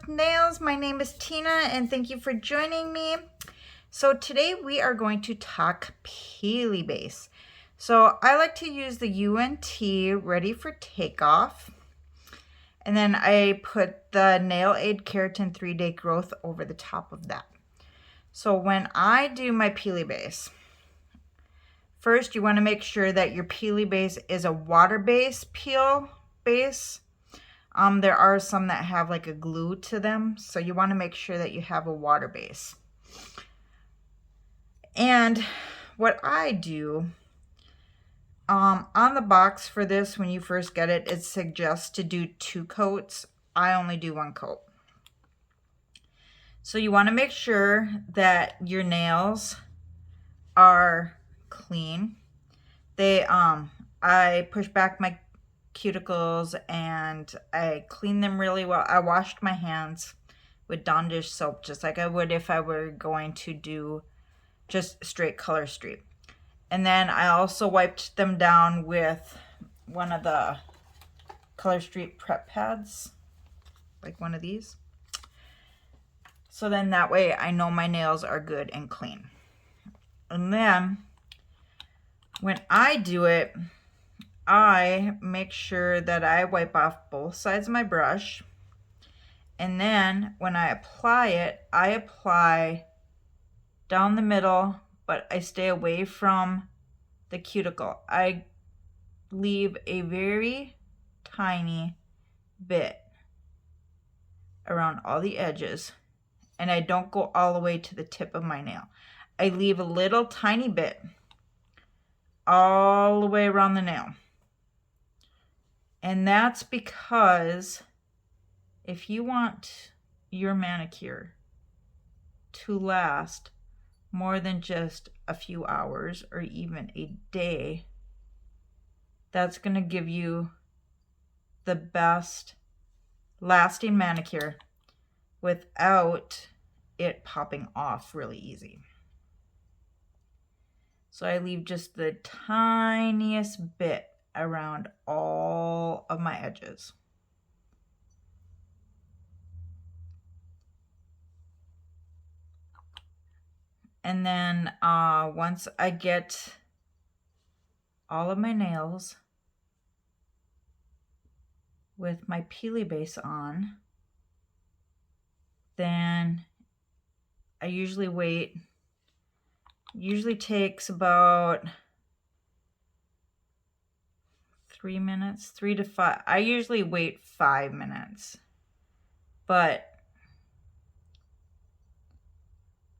nails. My name is Tina and thank you for joining me. So today we are going to talk Peely base. So I like to use the UNT Ready for Takeoff. And then I put the Nail Aid Keratin 3-Day Growth over the top of that. So when I do my Peely base, first you want to make sure that your Peely base is a water-based peel base. There are some that have like a glue to them, so you want to make sure that you have a water base. And what I do, on the box for this, when you first get it, it suggests to do 2 coats. I only do 1 coat. So you want to make sure that your nails are clean. I push back my cuticles and I clean them really well. I washed my hands with Dawn dish soap just like I would if I were going to do just straight color street. And then I also wiped them down with one of the Color Street prep pads, like one of these. So then that way I know my nails are good and clean. And then when I do it, I make sure that I wipe off both sides of my brush. And then when I apply down the middle, but I stay away from the cuticle. I leave a very tiny bit around all the edges, and I don't go all the way to the tip of my nail. I leave a little tiny bit all the way around the nail. And that's because if you want your manicure to last more than just a few hours or even a day, that's going to give you the best lasting manicure without it popping off really easy. So I leave just the tiniest bit around all of my edges. And then once I get all of my nails with my Peely base on, then I usually wait. Usually takes about 3 minutes, 3 to 5. I usually wait 5 minutes, but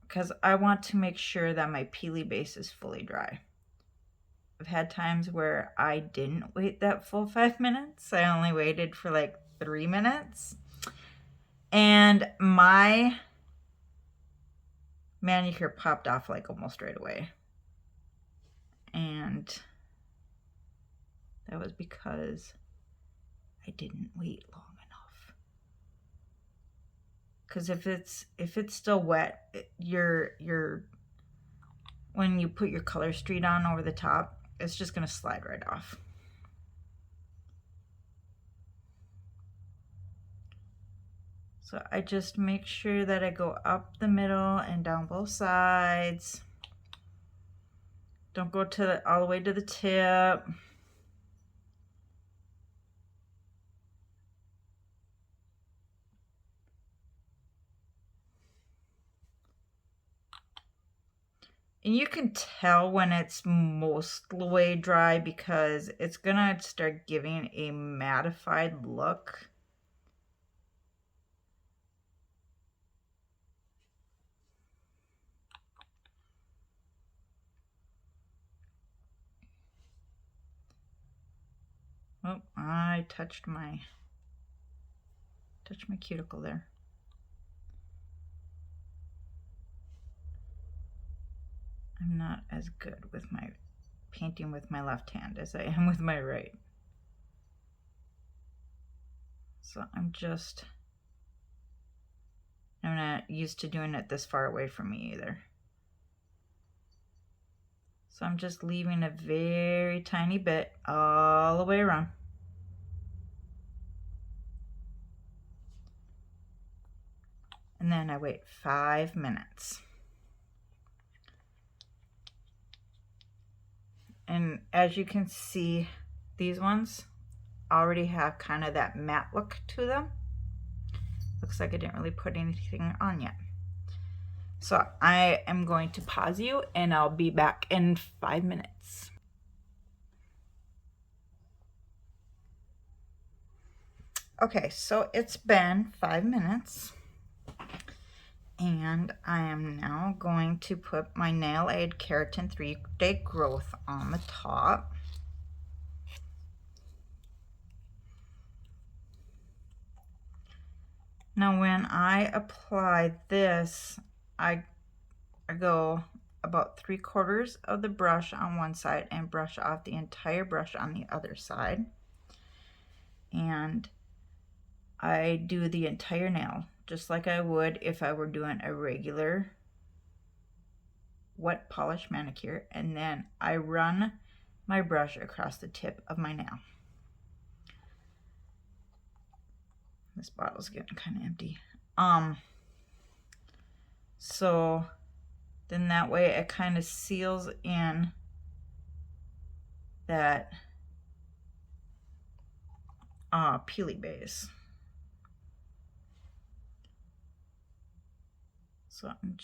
because I want to make sure that my Peely base is fully dry. I've had times where I didn't wait that full 5 minutes. I only waited for like 3 minutes. And my manicure popped off like almost right away. And that was because I didn't wait long enough. Because if it's still wet, when you put your Color Street on over the top, it's just going to slide right off. So I just make sure that I go up the middle and down both sides. Don't go all the way to the tip. And you can tell when it's most the way dry because it's gonna start giving a mattified look. Oh, I touched my cuticle there. I'm not as good with my painting with my left hand as I am with my right. So I'm not used to doing it this far away from me either. So I'm just leaving a very tiny bit all the way around. and then I wait 5 minutes. And as you can see, these ones already have kind of that matte look to them. Looks like I didn't really put anything on yet. So I am going to pause you and I'll be back in 5 minutes. Okay, so it's been 5 minutes. And I am now going to put my Nail Aid Keratin 3-Day Growth on the top. Now when I apply this, I go about 3/4 of the brush on one side and brush off the entire brush on the other side. And I do the entire nail, just like I would if I were doing a regular wet polish manicure, and then I run my brush across the tip of my nail. This bottle's getting kind of empty. So then that way it kind of seals in that peely base. So I'm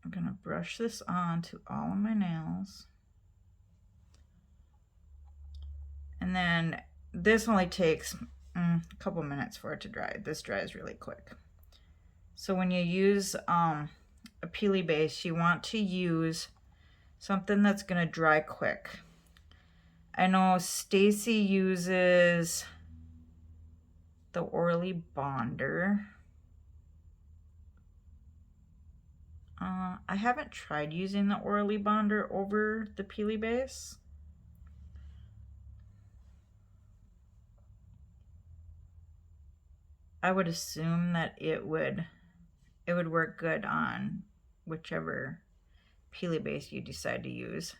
gonna brush this on to all of my nails. And then this only takes a couple minutes for it to dry. This dries really quick. So when you use a peely base, you want to use something that's gonna dry quick. I know Stacy uses the Orly Bonder. I haven't tried using the Orly Bonder over the peely base. I would assume that it would work good on whichever peely base you decide to use.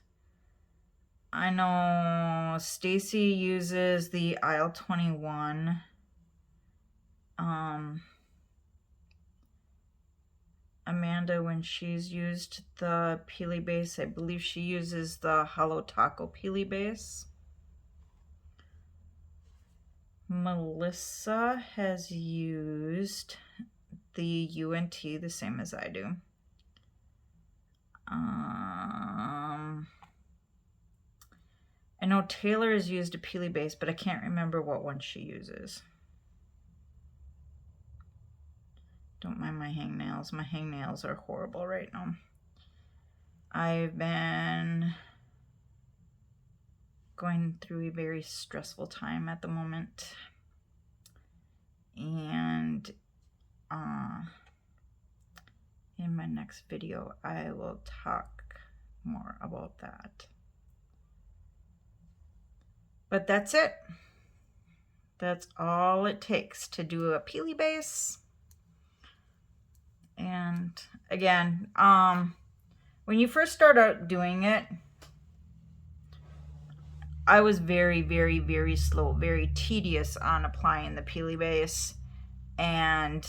I know Stacy uses the Aisle 21. Amanda, when she's used the peely base, I believe she uses the Hollow Taco peely base. Melissa has used the UNT, the same as I do. I know Taylor has used a peely base, but I can't remember what one she uses. Don't mind my hangnails. My hangnails are horrible right now. I've been going through a very stressful time at the moment. And in my next video, I will talk more about that. But that's it. That's all it takes to do a peely base. And again, when you first start out doing it, I was very, very, very slow, very tedious on applying the peely base, and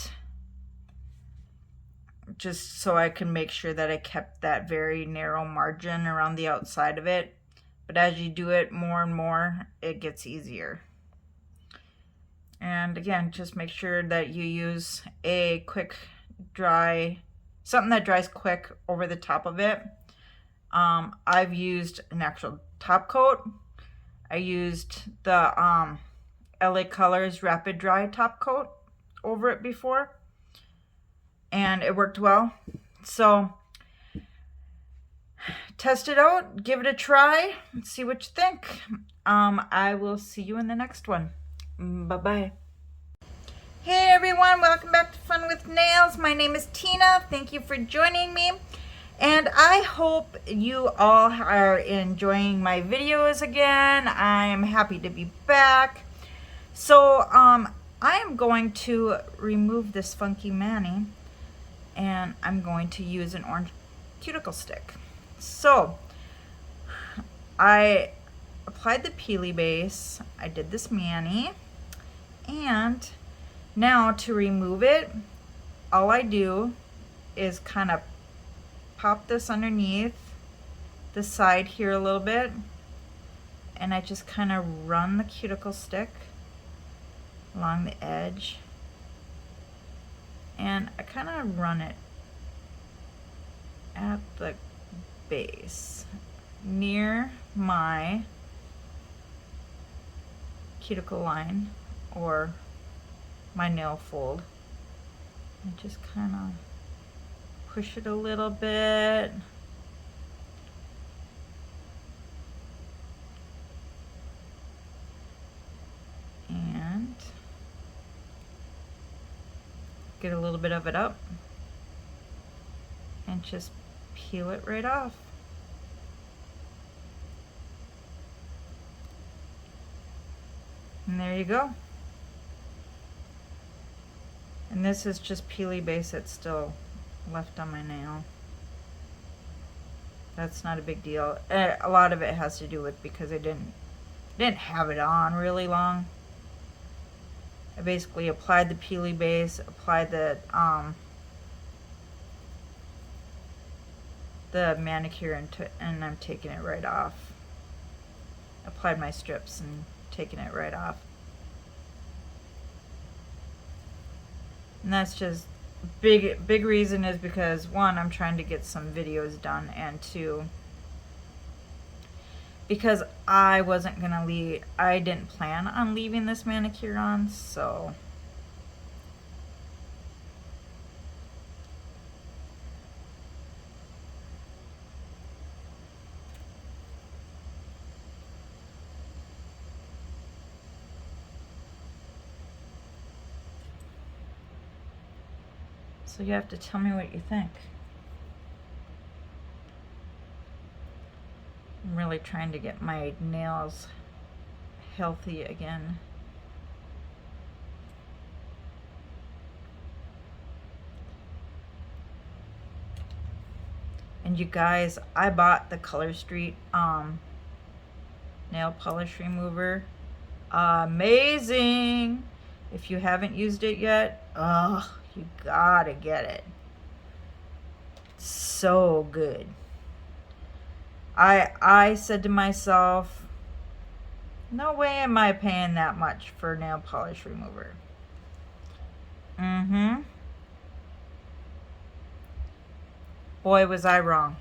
just so I can make sure that I kept that very narrow margin around the outside of it. But as you do it more and more, it gets easier. And again, just make sure that you use a quick dry, something that dries quick over the top of it. I've used an actual top coat. I used the LA Colors Rapid Dry top coat over it before, and it worked well. So test it out, give it a try, and see what you think. I will see you in the next one. Bye-bye. Hey everyone, welcome back to Fun with Nails. My name is Tina. Thank you for joining me. And I hope you all are enjoying my videos again. I am happy to be back. So I am going to remove this funky mani, and I'm going to use an orange cuticle stick. So I applied the peely base, I did this mani, and now to remove it, all I do is kind of pop this underneath the side here a little bit, and I just kind of run the cuticle stick along the edge, and I kind of run it at the base near my cuticle line or my nail fold, and just kind of push it a little bit. And get a little bit of it up and just peel it right off. And there you go. And this is just peely base that's still left on my nail. That's not a big deal. A lot of it has to do with because I didn't have it on really long. I basically applied the peely base, applied the manicure, and I'm taking it right off. Applied my strips and taking it right off. And that's just big reason is because, one, I'm trying to get some videos done, and two, because I wasn't gonna leave, I didn't plan on leaving this manicure on, so you have to tell me what you think. I'm really trying to get my nails healthy again. And you guys, I bought the Color Street nail polish remover. Amazing! If you haven't used it yet, you gotta get it. So good. I said to myself, no way am I paying that much for nail polish remover. Boy, was I wrong.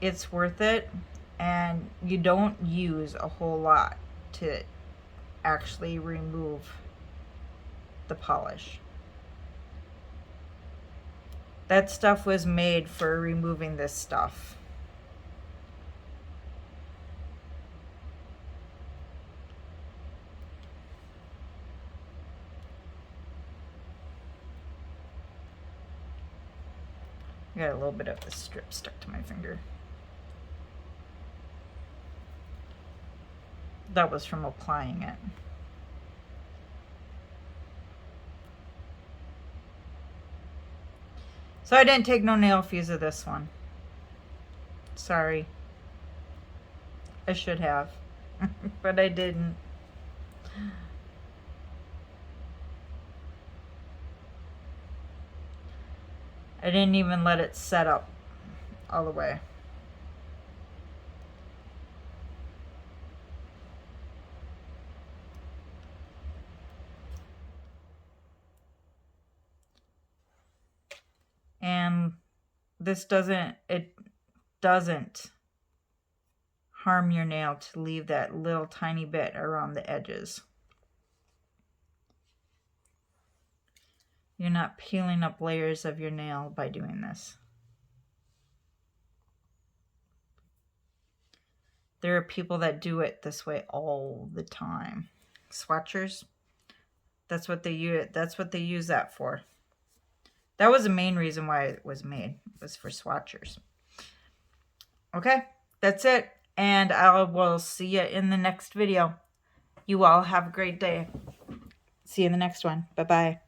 It's worth it, and you don't use a whole lot to actually remove the polish. That stuff was made for removing this stuff. I got a little bit of the strip stuck to my finger. That was from applying it. So I didn't take no nail fuse of this one. Sorry. I should have, but I didn't. I didn't even let it set up all the way. And this doesn't harm your nail to leave that little tiny bit around the edges. You're not peeling up layers of your nail by doing this. There are people that do it this way all the time. Swatchers, that's what they use that for. That was the main reason why it was made, was for swatchers. Okay, that's it. And I will see you in the next video. You all have a great day. See you in the next one. Bye-bye.